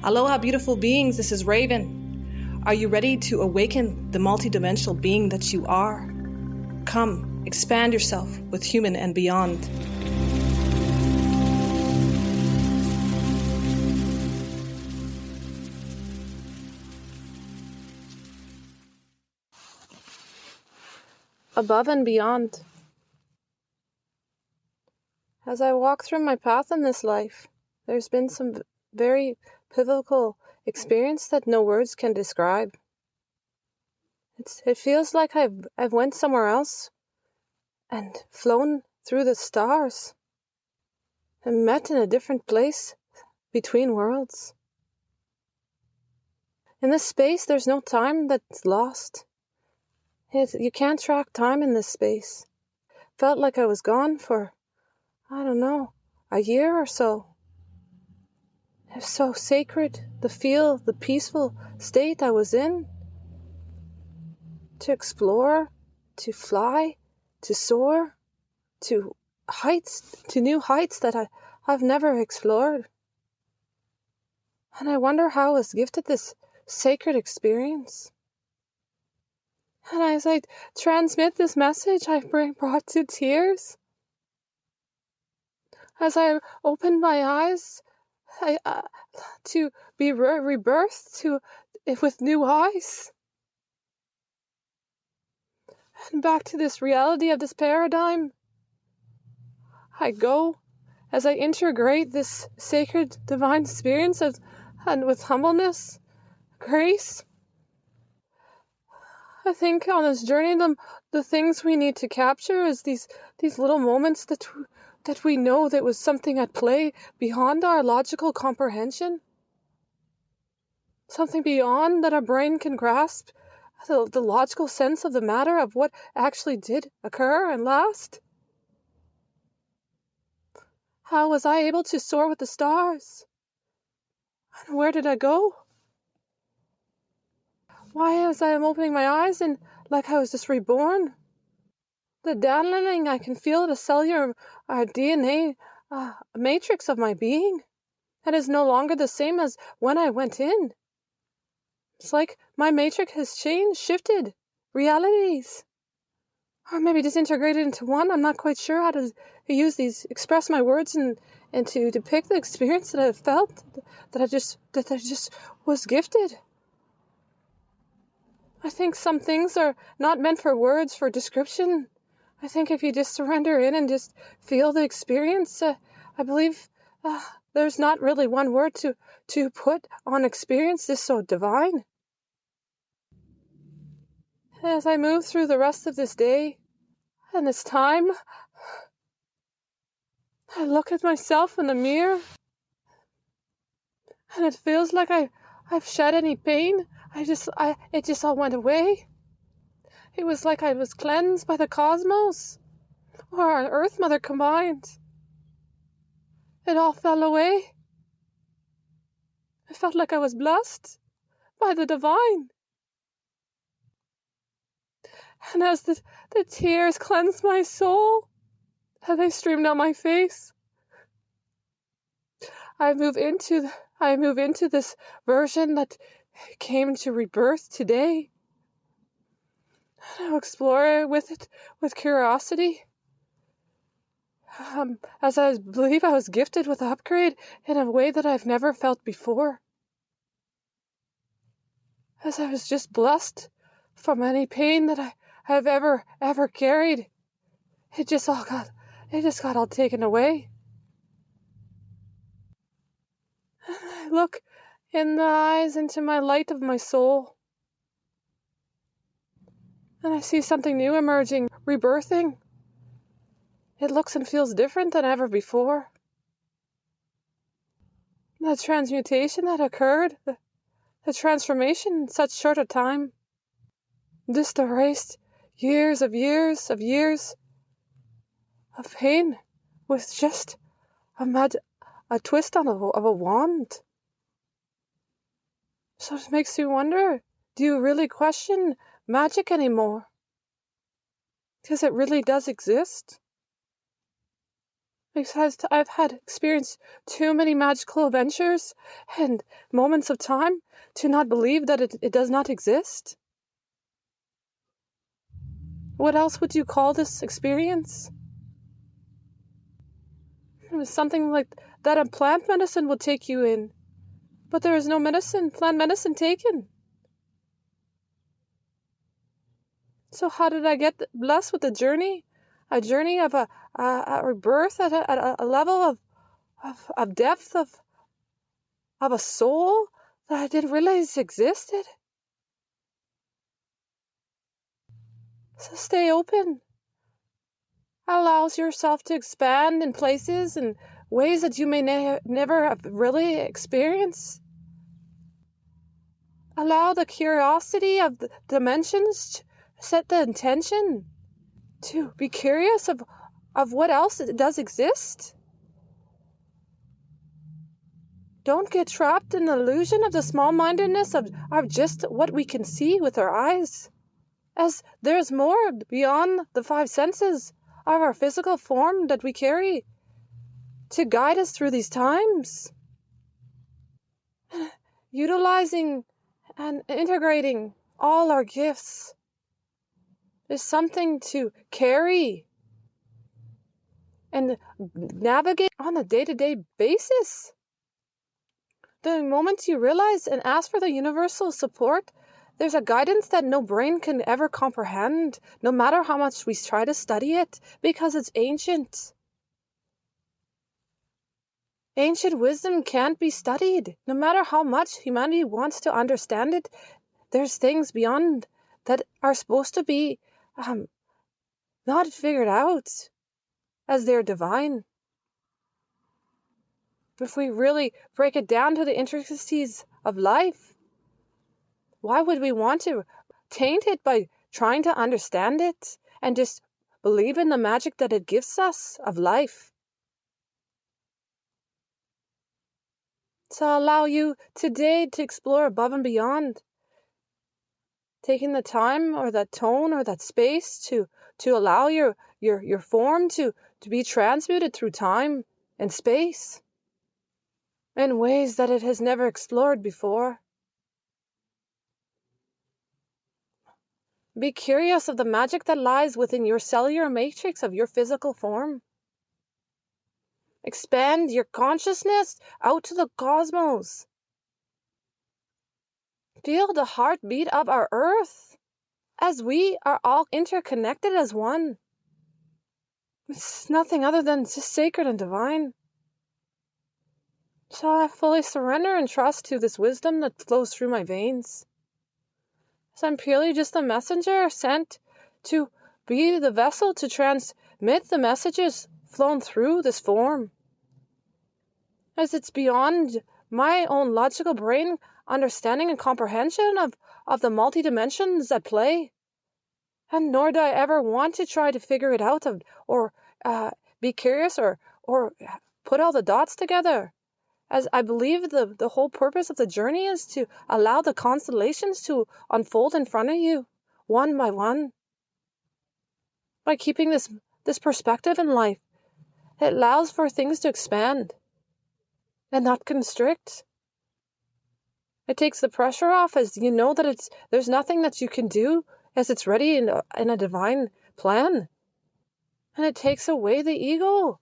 Aloha, beautiful beings. This is Raven. Are you ready to awaken the multidimensional being that you are? Come, expand yourself with human and beyond. Above and beyond. As I walk through my path in this life, there's been some very pivotal experience that no words can describe. It feels like I've went somewhere else and flown through the stars and met in a different place between worlds. In this space, there's no time that's lost. You can't track time in this space. Felt like I was gone for, I don't know, a year or so. It was so sacred, the peaceful state I was in. To explore, to fly, to soar, to new heights that I've never explored. And I wonder how I was gifted this sacred experience. And as I transmit this message, I brought to tears. As I opened my eyes, to be rebirthed with new eyes. And back to this reality of this paradigm, I go as I integrate this sacred divine experience and with humbleness, grace. I think on this journey, the things we need to capture is these little moments that we know that was something at play beyond our logical comprehension. Something beyond that our brain can grasp, the logical sense of the matter of what actually did occur and last. How was I able to soar with the stars? And where did I go? Why, as I am opening my eyes and like I was just reborn, the downloading, I can feel the cellular DNA matrix of my being. That is no longer the same as when I went in. It's like my matrix has changed, shifted realities. Or maybe disintegrated into one. I'm not quite sure how to express my words and to depict the experience that I felt, that I just was gifted. I think some things are not meant for words, for description. I think if you just surrender in and just feel the experience, I believe there's not really one word to put on experience this so divine. As I move through the rest of this day and this time, I look at myself in the mirror and it feels like I've shed any pain. It just all went away. It was like I was cleansed by the cosmos or our Earth Mother combined. It all fell away. I felt like I was blessed by the divine. And as the tears cleansed my soul, as they streamed down my face, I move into this version that came to rebirth today. And I'll explore with it with curiosity. As I believe I was gifted with upgrade in a way that I've never felt before. As I was just blessed from any pain that I have ever carried. It just got all taken away. And I look in the eyes into my light of my soul. And I see something new emerging, rebirthing. It looks and feels different than ever before. The transmutation that occurred, the transformation in such short a time, just erased years of pain with just a twist of a wand. So it makes you wonder, do you really question magic anymore? Because it really does exist. because I've had experienced too many magical adventures and moments of time to not believe that it does not exist. What else would you call this experience? It was something like that a plant medicine would take you in, but there is no plant medicine taken. So how did I get blessed with a journey of a rebirth at a level of depth of a soul that I didn't realize existed? So stay open. Allows yourself to expand in places and ways that you may never have really experienced. Allow the curiosity of the dimensions to set the intention to be curious of what else does exist. Don't get trapped in the illusion of the small-mindedness of just what we can see with our eyes, as there's more beyond the five senses of our physical form that we carry to guide us through these times. Utilizing and integrating all our gifts is something to carry and navigate on a day-to-day basis. The moment you realize and ask for the universal support, there's a guidance that no brain can ever comprehend, no matter how much we try to study it, because it's ancient. Ancient wisdom can't be studied. No matter how much humanity wants to understand it, there's things beyond that are supposed to be not figured out as they're divine. If we really break it down to the intricacies of life, why would we want to taint it by trying to understand it and just believe in the magic that it gives us of life? So allow you today to explore above and beyond, taking the time or that tone or that space to allow your form to be transmuted through time and space in ways that it has never explored before. Be curious of the magic that lies within your cellular matrix of your physical form. Expand your consciousness out to the cosmos. Feel the heartbeat of our earth, as we are all interconnected as one. It's nothing other than just sacred and divine. So I fully surrender and trust to this wisdom that flows through my veins. So I'm purely just a messenger sent to be the vessel to transmit the messages flown through this form. As it's beyond my own logical brain understanding and comprehension of the multi-dimensions at play. And nor do I ever want to try to figure it out or be curious or put all the dots together. As I believe the whole purpose of the journey is to allow the constellations to unfold in front of you, one by one. By keeping this perspective in life, it allows for things to expand and not constrict. It takes the pressure off, as you know that there's nothing that you can do as it's ready in a divine plan. And it takes away the ego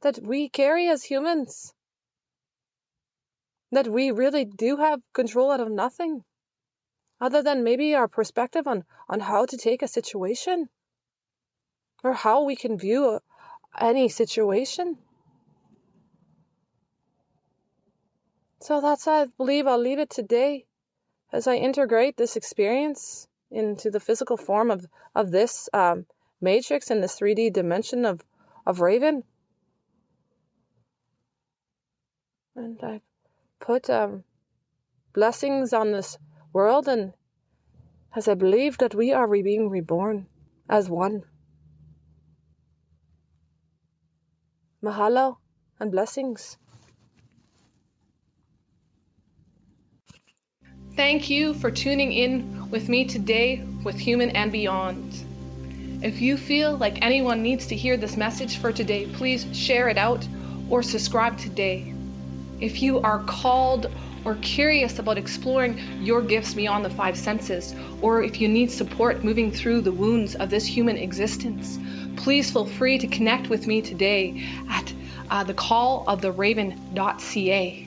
that we carry as humans. That we really do have control out of nothing, other than maybe our perspective on how to take a situation or how we can view any situation. So that's how I believe I'll leave it today as I integrate this experience into the physical form of this matrix in this 3D dimension of Raven. And I put blessings on this world, and as I believe that we are being reborn as one. Mahalo and blessings. Thank you for tuning in with me today with Human and Beyond. If you feel like anyone needs to hear this message for today, please share it out or subscribe today. If you are called or curious about exploring your gifts beyond the 5 senses, or if you need support moving through the wounds of this human existence, please feel free to connect with me today at thecalloftheraven.ca.